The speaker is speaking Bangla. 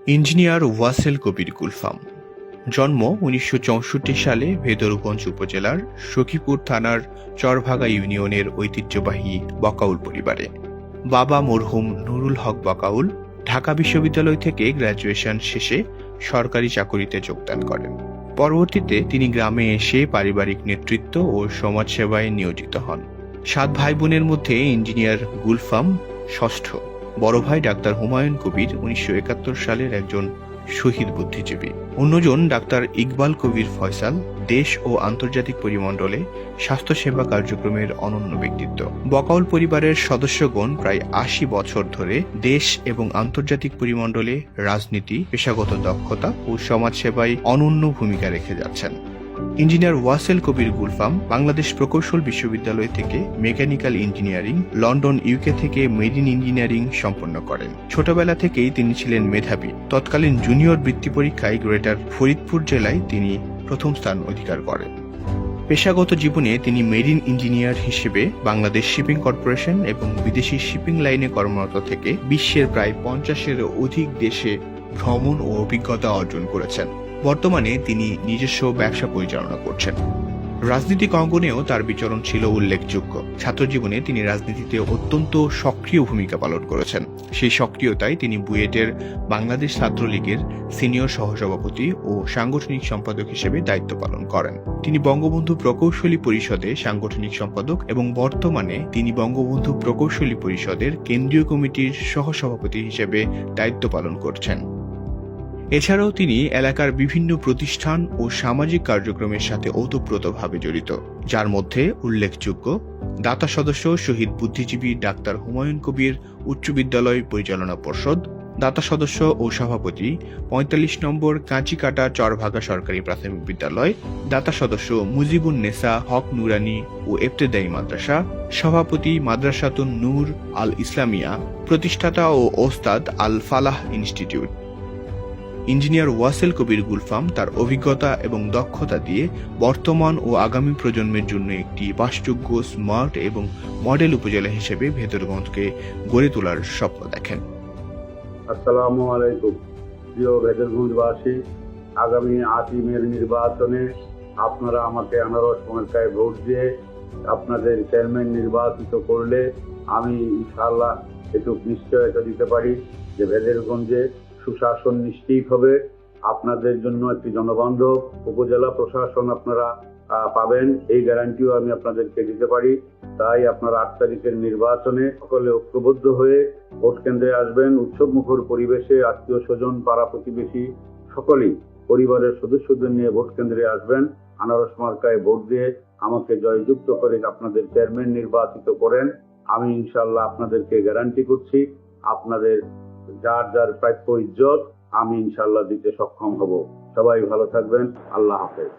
ইঞ্জিনিয়ার ওয়াসেল কবির গুলফাম। জন্ম ১৯৬৪ সালে ভেদরগঞ্জ উপজেলার সখীপুর থানার চরভাগা ইউনিয়নের ঐতিহ্যবাহী বকাউল পরিবারে। বাবা মরহুম নুরুল হক বকাউল ঢাকা বিশ্ববিদ্যালয় থেকে গ্র্যাজুয়েশন শেষে সরকারি চাকুরিতে যোগদান করেন। পরবর্তীতে তিনি গ্রামে এসে পারিবারিক নেতৃত্ব ও সমাজসেবায় নিয়োজিত হন। ৭ ভাই বোনের মধ্যে ইঞ্জিনিয়ার গুলফাম ষষ্ঠ। বড় ভাই ডাক্তার হুমায়ুন কবির ১৯৭১ সালের একজন শহীদ বুদ্ধিজীবী। অন্যজন ডাক্তার ইকবাল কবির ফয়সাল দেশ ও আন্তর্জাতিক পরিমণ্ডলে স্বাস্থ্যসেবা কার্যক্রমের অনন্য ব্যক্তিত্ব। বকাউল পরিবারের সদস্যগণ প্রায় ৮০ বছর ধরে দেশ এবং আন্তর্জাতিক পরিমণ্ডলে রাজনীতি, পেশাগত দক্ষতা ও সমাজসেবায় অনন্য ভূমিকা রেখে যাচ্ছেন। ইঞ্জিনিয়ার ওয়াসেল কবির গুলফাম বাংলাদেশ প্রকৌশল বিশ্ববিদ্যালয় থেকে মেকানিক্যাল ইঞ্জিনিয়ারিং, লন্ডন ইউকে থেকে মেরিন ইঞ্জিনিয়ারিং সম্পন্ন করেন। ছোটবেলা থেকেই তিনি ছিলেন মেধাবী। তৎকালীন জুনিয়র বৃত্তি পরীক্ষায় গ্রেটার ফরিদপুর জেলায় তিনি প্রথম স্থান অধিকার করেন। পেশাগত জীবনে তিনি মেরিন ইঞ্জিনিয়ার হিসেবে বাংলাদেশ শিপিং কর্পোরেশন এবং বিদেশি শিপিং লাইনে কর্মরত থেকে বিশ্বের প্রায় ৫০-এরও অধিক দেশে ভ্রমণ ও অভিজ্ঞতা অর্জন করেছেন। বর্তমানে তিনি নিজস্ব ব্যবসা পরিচালনা করছেন। রাজনৈতিক অঙ্গনেও তার বিচরণ ছিল উল্লেখযোগ্য। ছাত্রজীবনে তিনি রাজনীতিতে অত্যন্ত সক্রিয় ভূমিকা পালন করেছেন। সেই সক্রিয়তায় তিনি বুয়েটের বাংলাদেশ ছাত্রলীগের সিনিয়র সহসভাপতি ও সাংগঠনিক সম্পাদক হিসেবে দায়িত্ব পালন করেন। তিনি বঙ্গবন্ধু প্রকৌশলী পরিষদে সাংগঠনিক সম্পাদক এবং বর্তমানে তিনি বঙ্গবন্ধু প্রকৌশলী পরিষদের কেন্দ্রীয় কমিটির সহসভাপতি হিসেবে দায়িত্ব পালন করছেন। এছাড়াও তিনি এলাকার বিভিন্ন প্রতিষ্ঠান ও সামাজিক কার্যক্রমের সাথে ওতপ্রোতভাবে জড়িত, যার মধ্যে উল্লেখযোগ্য দাতা সদস্য শহীদ বুদ্ধিজীবী ডাক্তার হুমায়ুন কবির উচ্চ বিদ্যালয় পরিচালনা পর্ষদ, দাতা সদস্য ও সভাপতি ৪৫ নম্বর কাঁচিকাটা চরভাগা সরকারি প্রাথমিক বিদ্যালয়, দাতা সদস্য মুজিবুন নেসা হক নুরানি ও ইবতেদায়ী মাদ্রাসা, সভাপতি মাদ্রাসাতুন নূর আল ইসলামিয়া, প্রতিষ্ঠাতা ও ওস্তাদ আল ফালাহ ইনস্টিটিউট। ইঞ্জিনিয়ার ওয়াসেল কবির গুলফাম তার অভিজ্ঞতা এবং দক্ষতা দিয়ে বর্তমান ও আগামী প্রজন্মের জন্য একটি বাসযোগ্য, স্মার্ট এবং মডেল উপজেলা হিসেবে ভেদরগঞ্জকে গড়ে তোলার স্বপ্ন দেখেন। আসসালামু আলাইকুম প্রিয় ভেদরগঞ্জবাসী, আগামী ৮ই মের নির্বাচনে আপনারা আমাকে আনারস মার্কায় ভোট দিয়ে আপনাদের চেয়ারম্যান নির্বাচিত করলে আমি ইনশাআল্লাহ একটু নিশ্চয়তা দিতে পারি যে ভেদরগঞ্জে সুশাসন নিশ্চিত হবে। আপনাদের জন্য একটি জনবান্ধব উপজেলা প্রশাসন আপনারা পাবেন, এই গ্যারান্টিও আমি আপনাদেরকে দিতে পারি। তাই আপনারা ৮ তারিখের নির্বাচনে সকলে ঐক্যবদ্ধ হয়ে ভোট কেন্দ্রে আসবেন। উৎসব মুখর পরিবেশে আত্মীয় স্বজন, পাড়া প্রতিবেশী সকলেই পরিবারের সদস্যদের নিয়ে ভোট কেন্দ্রে আসবেন। আনারস মার্কায় ভোট দিয়ে আমাকে জয়যুক্ত করে আপনাদের চেয়ারম্যান নির্বাচিত করেন। আমি ইনশাআল্লাহ আপনাদেরকে গ্যারান্টি করছি আপনাদের যার যার প্রাপ্য ইজ্জত আমি ইনশাআল্লাহ দিতে সক্ষম হব। সবাই ভালো থাকবেন। আল্লাহ হাফেজ।